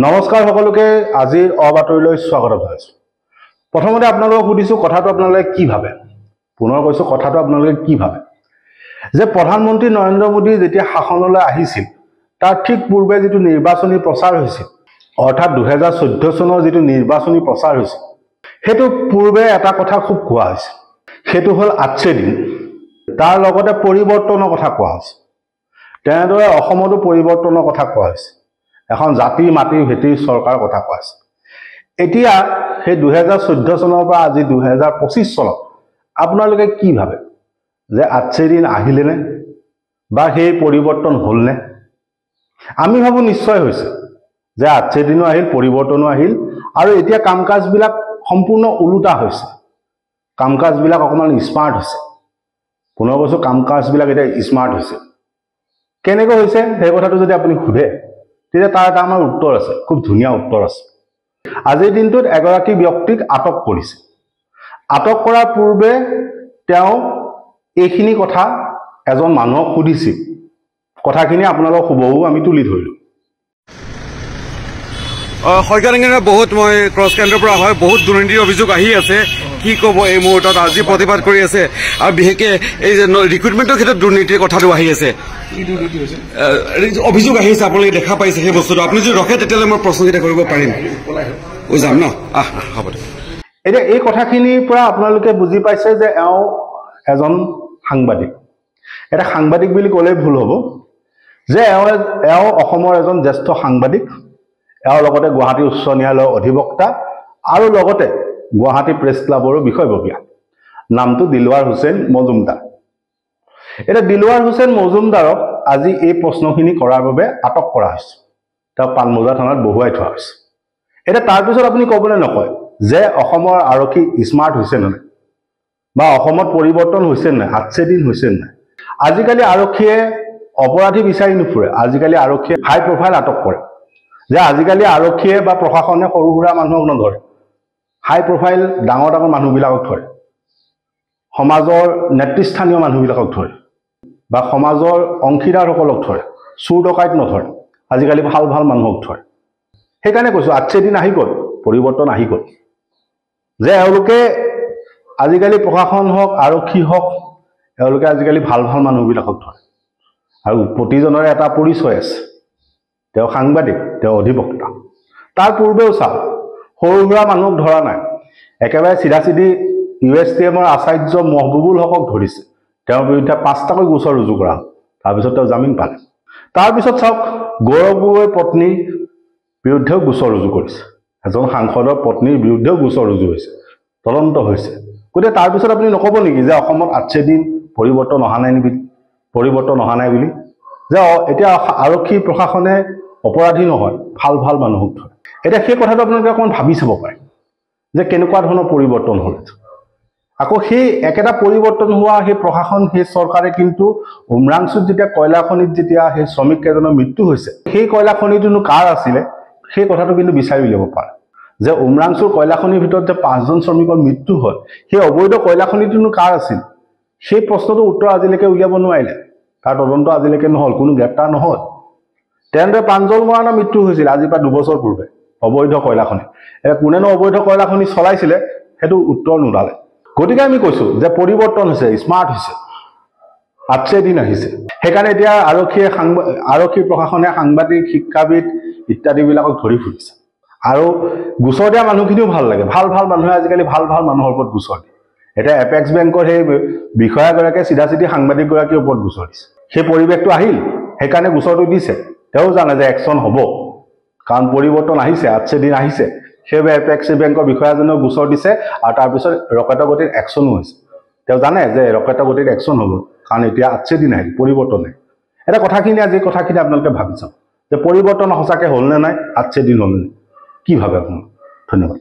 নমস্কাৰ সকলোকে আজিৰ অবাতৰিলৈ স্বাগতম জনাইছো। প্ৰথমতে আপোনালোকক সুধিছো কথাটো আপোনালোকে কি ভাবে। পুনৰ কৈছো কথাটো আপোনালোকে কি ভাবে যে প্ৰধানমন্ত্ৰী নৰেন্দ্ৰ মোদী যেতিয়া শাসনলৈ আহিছিল তাৰ ঠিক পূৰ্বে যেটো নিৰ্বাচনী প্ৰচাৰ হৈছিল অৰ্থাৎ 2014 চনৰ যেটো নিৰ্বাচনী প্ৰচাৰ হৈছিল হেতু পূৰ্বে এটা কথা খুব কোৱা হৈছে হেতু হল আজকে দিন তাৰ লগতে পৰিৱৰ্তনৰ কথা কোৱা হৈছে। তেনেদৰে অসমতো পৰিৱৰ্তনৰ কথা কোৱা হৈছে। এখন জাতি মাটি ভিত্তিৰ চৰকাৰ কথা কোৱা হৈছে। এতিয়া সেই 2014 চনৰ পৰা আজি 2025 চনত আপোনালোকে কি ভাবে যে আজকে দিন আহিলে নে বা সেই পৰিৱৰ্তন হল নে? আমি ভাবো নিশ্চয় হৈছে যে আজকে দিনো আহিল, পৰিৱৰ্তনো আহিল আৰু এতিয়া কামকাজ বিলাক সম্পূৰ্ণ উলুটা হৈছে। কামকাজ বিলাক অকমান স্মাৰ্ট হৈছে। পুনৰ কৈছো কামকাজ বিলাক এতিয়া স্মাৰ্ট হৈছে। কেনেকৈ হৈছে সেই কথাটো যদি আপুনি খুধে তেতিয়া তাৰ এটা আমাৰ উত্তৰ আছে, খুব ধুনীয়া উত্তৰ আছে। আজিৰ দিনটোত এগৰাকী ব্যক্তিক আটক কৰিছে। আটক কৰাৰ পূৰ্বে তেওঁ এইখিনি কথা এজন মানুহক সুধিছিল। কথাখিনি আপোনালোক হুবহু আমি তুলি ধৰিলো। শইকীয়ালিঙ্গনে বহুত মই ক্ৰছ কেন্দ্ৰৰ পৰা হয় বহুত দুৰ্নীতিৰ অভিযোগ আহি আছে। কি ক'ব এই মুহূৰ্তত আজি প্ৰতিবাদ কৰি আছে আৰু বিশেষকৈ এই যে ৰিক্ৰুটমেণ্টৰ ক্ষেত্ৰত দুৰ্নীতিৰ কথাটো আহি আছে, অভিযোগ আহি আছে। আপোনালোকে দেখা পাইছে সেই বস্তুটো। আপুনি যদি ৰখে তেতিয়াহ'লে মই প্ৰশ্নকেইটা কৰিব পাৰিম। যাম ন? হ'ব দে। এতিয়া এই কথাখিনিৰ পৰা আপোনালোকে বুজি পাইছে যে এওঁ এজন সাংবাদিক। এটা সাংবাদিক বুলি ক'লেই ভুল হ'ব যে এওঁ অসমৰ এজন জ্যেষ্ঠ সাংবাদিক। এওঁ লগতে গুৱাহাটী উচ্চ ন্যায়ালয়ৰ অধিবক্তা আৰু লগতে গুৱাহাটী প্ৰেছ ক্লাবৰো বিষয়ববীয়া। নামটো দিলৱাৰ হুছেইন মজুমদাৰ। এতিয়া দিলৱাৰ হুছেইন মজুমদাৰক আজি এই প্ৰশ্নখিনি কৰাৰ বাবে আটক কৰা হৈছে। তেওঁ পানবজাৰ থানাত বহুৱাই থোৱা হৈছে। এতিয়া তাৰপিছত আপুনি ক'বলৈ নকয় যে অসমৰ আৰক্ষী স্মাৰ্ট হৈছে নে নাই বা অসমত পৰিৱৰ্তন হৈছে নাই, আজকে দিন হৈছে নাই। আজিকালি আৰক্ষীয়ে অপৰাধী বিচাৰি নুফুৰে। আজিকালি আৰক্ষীয়ে হাই প্ৰফাইল আটক কৰে। যে আজিকালি আৰক্ষীয়ে বা প্ৰশাসনে সৰু সুৰা মানুহক নধৰে, হাই প্ৰফাইল ডাঙৰ ডাঙৰ মানুহবিলাকক ধৰে, সমাজৰ নেতৃস্থানীয় মানুহবিলাকক ধৰে বা সমাজৰ অংশীদাৰসকলক ধৰে। চুৰ ডকাইত নধৰে, আজিকালি ভাল ভাল মানুহক ধৰে। সেইকাৰণে কৈছো আজকে দিন আহি গ'ল, পৰিৱৰ্তন আহি গ'ল। যে এওঁলোকে আজিকালি প্ৰশাসন হওক আৰক্ষী হওক এওঁলোকে আজিকালি ভাল ভাল মানুহবিলাকক ধৰে। আৰু প্ৰতিজনৰে এটা পৰিচয় আছে। তেওঁ সাংবাদিক, তেওঁ অধিবক্তা। তাৰ পূৰ্বেও চাওক সৰু সুৰা মানুহক ধৰা নাই। একেবাৰে চিধা চিধি USTMৰ আচাৰ্য মহবুবুল হকক ধৰিছে। তেওঁৰ বিৰুদ্ধে 5টাকৈ গোচৰ ৰুজু কৰা হ'ল। তাৰপিছত তেওঁ জামিন পালে। তাৰপিছত চাওক গৌৰৱ গগৈৰ পত্নীৰ বিৰুদ্ধেও গোচৰ ৰুজু কৰিছে। এজন সাংসদৰ পত্নীৰ বিৰুদ্ধেও গোচৰ ৰুজু হৈছে, তদন্ত হৈছে। গতিকে তাৰপিছত আপুনি নক'ব নেকি যে অসমত আজকে দিন পৰিৱৰ্তন অহা নাই নেকি, পৰিৱৰ্তন অহা নাই বুলি? যে এতিয়া আৰক্ষী প্ৰশাসনে অপৰাধী নহয়, ভাল ভাল মানুহক ধৰে। এতিয়া সেই কথাটো আপোনালোকে অকণমান ভাবি চাব পাৰে যে কেনেকুৱা ধৰণৰ পৰিৱৰ্তন হ'ল। আকৌ সেই একেটা পৰিৱৰ্তন হোৱা সেই প্ৰশাসন, সেই চৰকাৰে কিন্তু উমৰাংচুত যেতিয়া কয়লা খনিত যেতিয়া সেই শ্ৰমিক কেইজনৰ মৃত্যু হৈছে, সেই কয়লা খনিটোনো কাৰ আছিলে সেই কথাটো কিন্তু বিচাৰি উলিয়াব পাৰে। যে উমৰাংচুৰ কয়লা খনিৰ ভিতৰত যে 5জন শ্ৰমিকৰ মৃত্যু হ'ল, সেই অবৈধ কয়লা খনিটোনো কাৰ আছিল? সেই প্ৰশ্নটোৰ উত্তৰ আজিলৈকে উলিয়াব নোৱাৰিলে। তাৰ তদন্ত আজিলৈকে নহ'ল, কোনো গ্ৰেপ্তাৰ নহ'ল। তেনেদৰে প্ৰাঞ্জল মৰাণৰ মৃত্যু হৈছিল আজিৰ পৰা 2 বছৰ পূৰ্বে অবৈধ কয়লা খনি। এতিয়া কোনেনো অবৈধ কয়লা খনি চলাইছিলে সেইটো উত্তৰ নোলালে। গতিকে আমি কৈছো যে পৰিৱৰ্তন হৈছে, স্মাৰ্ট হৈছে, আজকে দিন আহিছে। সেইকাৰণে এতিয়া আৰক্ষী প্ৰশাসনে সাংবাদিক, শিক্ষাবিদ ইত্যাদিবিলাকক ধৰি ফুৰিছে। আৰু গোচৰ দিয়া মানুহখিনিও ভাল লাগে। ভাল ভাল মানুহে আজিকালি ভাল ভাল মানুহৰ ওপৰত গোচৰ দিয়ে। এতিয়া এপেক্স বেংকৰ সেই বিষয়াগৰাকীয়ে চিধা চিধি সাংবাদিকগৰাকীৰ ওপৰত গোচৰ দিছে। সেই পৰিৱেশটো আহিল, সেইকাৰণে গোচৰটো দিছে। তেওঁ জানে যে একশ্যন হ'ব, কাৰণ পৰিৱৰ্তন আহিছে, আজকে দিন আহিছে। সেইবাবে এপেক্স বেংকৰ বিষয়াজনেও গোচৰ দিছে আৰু তাৰপিছত ৰকেটৰ গতিত একশ্যনো হৈছে। তেওঁ জানে যে ৰকেটৰ গতিত একশ্যন হ'ব, কাৰণ এতিয়া আজকে দিন আহিল, পৰিৱৰ্তন আহিল। এটা কথাখিনি আজি কথাখিনি আপোনালোকে ভাবি চাওক যে পৰিৱৰ্তন সঁচাকৈ হ'ল নে নাই, আজকে দিন হ'ল নে নাই, কি ভাবে আপুনি? ধন্যবাদ।